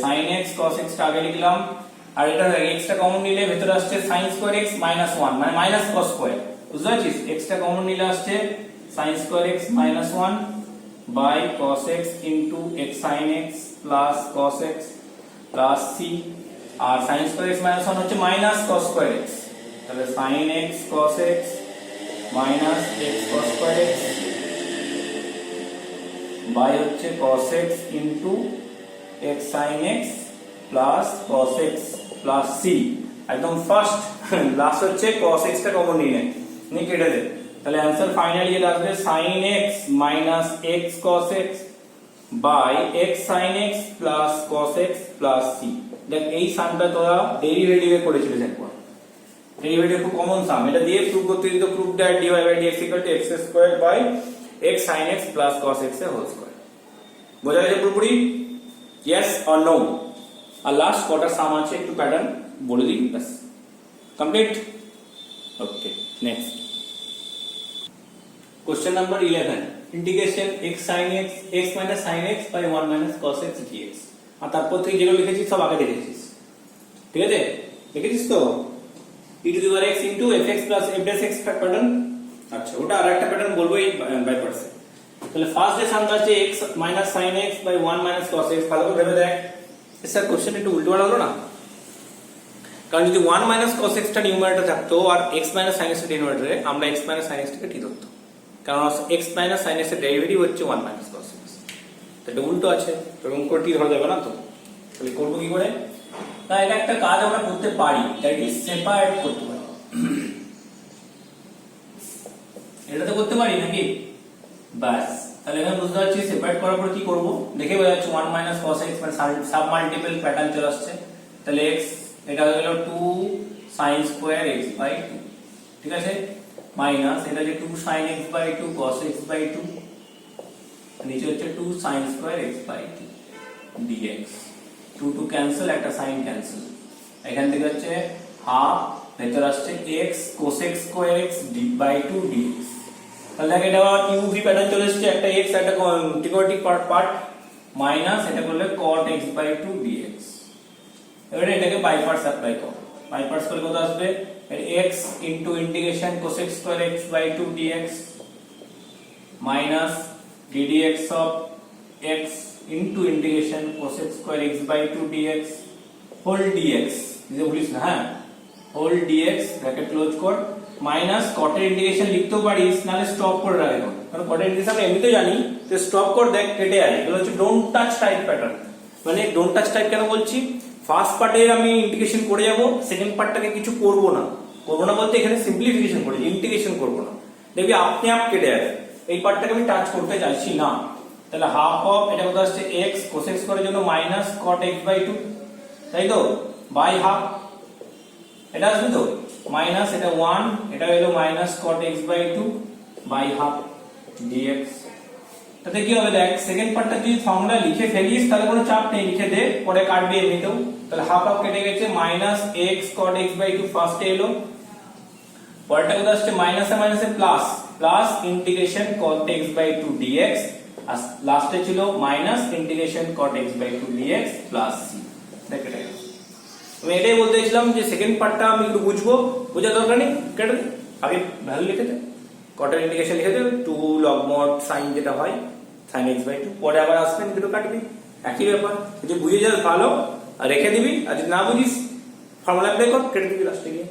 sin x cos x টা আগে লিখলাম, আর এটা x টা কমন নিলে ভেতরে আসছে sin স্কয়ার x মাইনাস 1, মানে মাইনাস cos স্কয়ার, বুঝতে পারছিস? x টা কমন নিলে আসছে sin square x minus 1 by cos x into x sin x plus cos x plus c, আর sin স্কয়ার x মাইনাস 1 হচ্ছে মাইনাস cos স্কয়ার x, তাহলে sin x cos x minus x cos square x by হচ্ছে cos x into x sin x plus cos x plus c। একদম first last হচ্ছে cos x টা common নিয়ে নেয়, নিয়ে কেটে দে, তাহলে অ্যান্সার ফাইনালি যেটা আসবে sin x minus x cos x by x sin x plus cos x plus c। দেখ এই সামটা তোরা ডেরিভেটিভে করেছিলিস একবার, ডেরিভেটিভ খুব কমন সাম, এটা দিয়ে প্রুভ করতে দিত, prove that dy by dx equal to x square by x sin x plus cos x এর হোল স্কয়ার। বোঝা গেছে পুরোপুরি? Yes or no? আর লাস্ট কটার সাম আছে একটু প্যাটার্ন বলে দিই, ব্যাস complete. Okay, next question number 11, integration x sin x x minus sin x by 1 minus cos x dx। আর তারপর থেকে যেগুলো লিখেছিস সব আগে দেখেছিস, ঠিক আছে? দেখেছিস তো e to the power x into fx plus f dash x pattern. আচ্ছা, ওটা আরেকটা প্যাটার্ন বলবো এই বাই পার্টসে। তাহলে ফার্স্ট যে সামটা আছে x minus sin x by 1 minus cos x, ভালো করে ভেবে দেখ। স্যার কোশ্চেন একটু উল্টোপাল্টা হলো না? কারণ যদি 1 minus cos x টা নিউমারেটর থাকতো আর x minus sin x টা ডিনোমিনেটরে, আমরা x minus sin x টাকে ঠিক ধরতাম, কারণ x minus sin x এর ডেরিভেটিভ হচ্ছে 1 minus cos x। এটা উল্টো আছে, এরকম করে ঠিক ধরা যাবে না তো। তাহলে করবো কি করে? না, এটা একটা কাজ আমরা করতে পারি, দ্যাট ইজ সেপারেট করতে পারি। এটা তো করতে পারি নাকি? বাস, তাহলে এখানে বুঝতে পারছি সেপারেট করার পর কি করব, দেখে বোঝা যাচ্ছে 1 minus cos x মানে সাব মাল্টিপল প্যাটার্ন চলে আসছে। তাহলে x এটা হয়ে গেল 2 sin square x by 2, ঠিক আছে, মাইনাস এটা যে 2 sin x by 2 cos x by 2, নিচে হচ্ছে 2 sin square x by 2 dx। 2 two cancel, একটা sin ক্যান্সেল, এখান থেকে হচ্ছে হাফ, ভেতর আসছে x cos x square x by 2 dx। তাহলে দেখো এটা ইউভি প্যাটার্ন চলে এসেছে, একটা x একটা ত্রিকোণমিতিক পার্ট মাইনাস এটা করলে cot x by 2 dx। এবারে এটাকে বাই পার্টস অ্যাপ্লাই করো, বাই পার্টস করলে কত আসবে? x into integration cos x square x by 2 dx minus ddx of x into integration cos x square x by 2 dx whole dx, বুঝে বলিস না? হ্যাঁ, whole dx ব্র্যাকেট ক্লোজ কর, minus cot এর integration লিখতেও পারিস, নালে স্টপ করে রাখ এখন, কারণ cot এর ইন্টিগ্রেশন আমরা এমনিতেও জানি, তো স্টপ কর, দেখ কেটে যায়। এগুলো হচ্ছে ডোন্ট টাচ টাইপ প্যাটার্ন। মানে ডোন্ট টাচ টাইপ কেন বলছি? ফার্স্ট পার্টে আমি ইন্টিগ্রেশন করে যাব, সেকেন্ড পার্টটাকে কিছু করব না। করব না বলতে এখানে সিম্পলিফিকেশন করি, ইন্টিগ্রেশন করব না, দেখবি আপনি আপ কেটে যাবে। এই পার্টটাকে আমি টাচ করতে চাইছি না। তাহলে হাফ অফ এটা কত আসছে x cos x করার জন্য মাইনাস cot x by 2, তাই তো, বাই হাফ এটা আসবে তো, মাইনাস এটা 1, এটা হলো minus cot x by 2 by half dx। তাতে কি হবে দেখ, সেকেন্ড পার্টটা যদি ফর্মুলা লিখে ফেলিস তাহলে কোনো চাপ নেই, লিখে দে, পরে কাটবি এমনিতেও। তাহলে হাফ হাফ কেটে গেছে, minus x cot x by 2 ফার্স্টে এলো, পরেরটা কত আসছে মাইনাসে মাইনাসে plus, plus integration cot x by 2 dx, আর লাস্টে ছিল minus integration cot x by 2 dx plus c। দেখ এটা আমি এটাই বলতে চাইছিলাম যে সেকেন্ড পার্টটা আমি একটু বুঝবো, বোঝা দরকার নেই, কেটে দে, আগে ভ্যালু লিখে দে, cot এর ইন্টিগ্রেশন লিখে দে 2 log mod sin যেটা হয় sin x by 2, পরে আবার আসবেন দুটো কাটবি, একই ব্যাপার। যদি বুঝে যাস ভালো, আর রেখে দিবি, আর যদি না বুঝিস ফর্মুলা অ্যাপ্লাই কর, কেটে দিবি লাস্টে গিয়ে।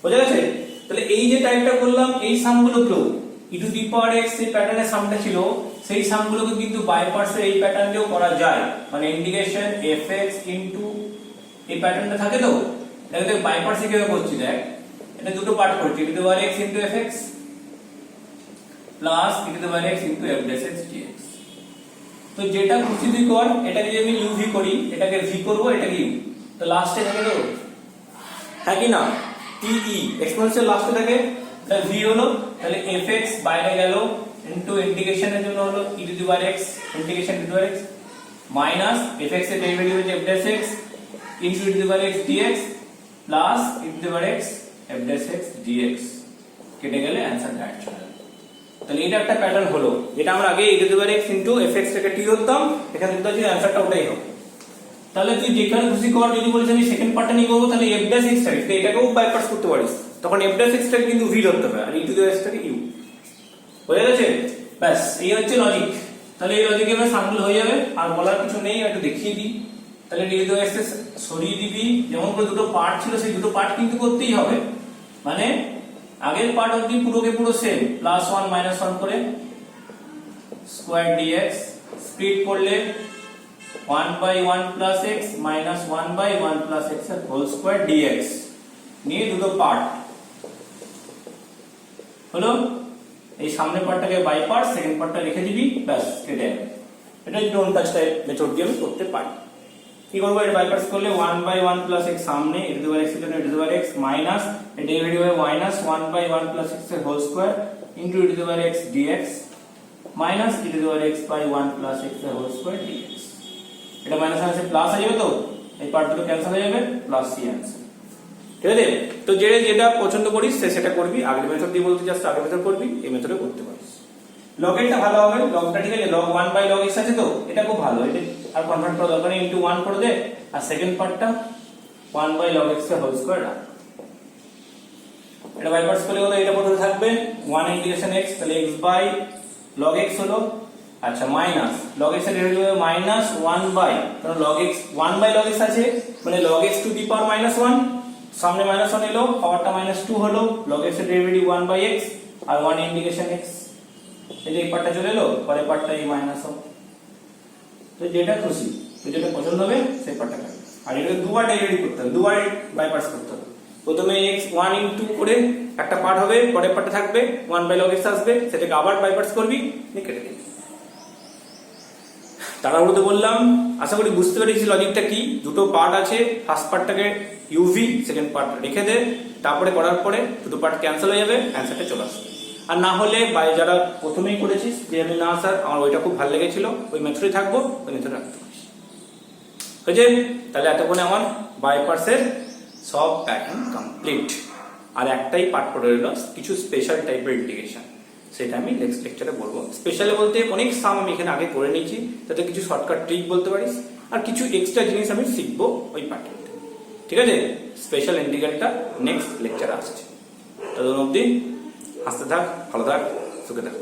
বোঝা গেছে? তাহলে এই যে টাইপটা করলাম, এই সামগুলোকেও e to the power x এই প্যাটার্নের সামটা ছিল, সেই সামগুলোকে কিন্তু বাই পার্টসে এই প্যাটার্নেও করা যায়, মানে ইন্টিগ্রেশন fx ইনটু এই প্যাটার্নটা থাকে তো, এটা দেখ বাই পার্টসে কিভাবে করছি, দেখ এটা দুটো পার্ট করছি, e to the power x into fx plus e to the power x into f dash x dx। তো যেটা খুশি তুই কর, এটাকে যদি আমি uv করি, এটাকে v করব, এটাকে u, তো লাস্টে থাকে তো, হ্যাঁ কি না, te এক্সপোনেনশিয়াল লাস্টে থাকে, তাহলে v হলো, তাহলে fx বাইরে গেল ইনটু ইন্টিগ্রেশনের জন্য হলো e to the power x integration e to the power x minus fx এর ডেরিভেটিভ হচ্ছে f dash x into e to the power x dx plus e to the power x f dash x dx, কেটে গেলে answer direct চলে যাবে। তাহলে এটা একটা pattern হলো, যেটা আমরা আগে e to the power x into fx টাকে t ধরতাম, এখানে কিন্তু আছে অ্যানসারটা ওটাই হবে। তাহলে তুই যেখানে খুশি কর, যদি বলিস আমি সেকেন্ড পার্টটা নিয়ে করবো, তাহলে f dash x টাকে এটাকেও বাই পার্টস করতে পারিস, তখন f dash x টাকে কিন্তু v ধরতে হবে, আর e to the power x টাকে u। হয়ে গেছে? ব্যাস, এই হচ্ছে লজিক। তাহলে এই লজিকে আমরা সামল হয়ে যাবে, আর বলার কিছু নেই, একটু দেখিয়ে দিই। তাহলে e to the power x সরিয়ে দিবি, যেমন করে দুটো পার্ট ছিল সেই দুটো পার্ট কিন্তু করতেই হবে, মানে আগের পার্ট অবধি পুরোকে পুরো সেম, প্লাস 1 মাইনাস 1 করে স্কয়ার dx, স্প্লিট করলে 1 by 1 plus x minus 1 by 1 plus x whole square dx নিয়ে দুটো পার্ট, হলো এই সামনের পার্টটাকে বাই পার্ট, সেকেন্ড পার্টটা রেখে দিবি, ব্যাস কেটে যাবে। এটা ডোন্ট টাচ টাইপ মেথড দিয়ে আমি করতে পারি। কি করবো, এটা বাই পার্টস করলে 1/1 প্লাস x সামনে e to the power x এর to the power x minus এটা ডেরিভেটিভ হবে মাইনাস 1/1 প্লাস x এর whole square into e to the power x dx minus e to the power x by 1 plus x এর whole square dx। এটা minus আছে plus হয়ে যাবে, তো এই পার্ট দুটো ক্যান্সেল হয়ে যাবে, প্লাস c आंसर। ঠিক আছে, তো যেটা পছন্দ করিস সেটা করবি। আগের মেথড দিয়ে বলতে জাস্ট আগের মেথড করবি, এই মেথডে করতে পারিস। লগেরটা ভালো হবে, লগটা ঠিক আছে, log 1/log x আছে, তো এটা খুব ভালো, এটা আর কনভার্ট করা দরকার নেই, ইনটু 1 করে দে। আর সেকেন্ড পার্টটা 1/log x এর হোল স্কয়ার রাখ। এটা বাই পার্টস করলে কত, এটা প্রথমে থাকবে 1 ইন্টিগ্রেশন x, তাহলে x বাই log x হলো, আচ্ছা মাইনাস log x এর ডেরিভেটিভ হবে মাইনাস 1 বাই, কারণ log x 1/log x আছে মানে log x টু দি পাওয়ার -1, সামনে -1 এলো, পাওয়ারটা -2 হলো, log x এর ডেরিভেটিভ 1/x আর 1 ইন্টিগ্রেশন x, এই যে এই পার্টটা চলে এলো, পরের পার্টটা এই মাইনাস হবে। তো যেটা খুশি, তো যেটা পছন্দ হবে সেই পার্টটা কাটবে। আর এটা দুবার ডেরিভেটিভ করতে হবে, দুবার বাই পার্টস করতে হবে। প্রথমে x 1 ইনটু করে একটা পার্ট হবে, পরের পার্টটা থাকবে 1/log x আসবে, সেটাকে আবার বাই পার্টস করবি, নিয়ে কেটে দিবি। তাড়াহুড়োতে বললাম, আশা করি বুঝতে পেরেছি লজিকটা কি। দুটো পার্ট আছে, ফার্স্ট পার্টটাকে ইউভি, সেকেন্ড পার্ট রেখে দে, তারপরে করার পরে দুটো পার্ট ক্যান্সেল হয়ে যাবে, অ্যান্সারটা চলে আসবে। আর না হলে বাই যারা প্রথমেই করেছিস যে আমি না স্যার আমার ওইটা খুব ভালো লেগেছিল, ওই মেথডে থাকবো, ওই মেথডে রাখতে পারিস। বুঝে, তাহলে এতক্ষণে আমার বাই পার্টসের সব প্যাটার্ন কমপ্লিট। আর একটাই পার্ট পড়ে রইল, কিছু স্পেশাল টাইপের ইন্টিগ্রেশন, সেটা আমি নেক্সট লেকচারে বলবো। স্পেশাল বলতে অনেক সাম আমি এখানে আগে করে নিয়েছি, তাতে কিছু শর্টকাট ট্রিক বলতে পারিস, আর কিছু এক্সট্রা জিনিস আমি শিখবো ওই পার্টে। ঠিক আছে, স্পেশাল ইন্টিগ্রালটা নেক্সট লেকচারে আসছে। ততক্ষণ অবধি হাসতে থাক, ভালো থাক, সুখে থাক।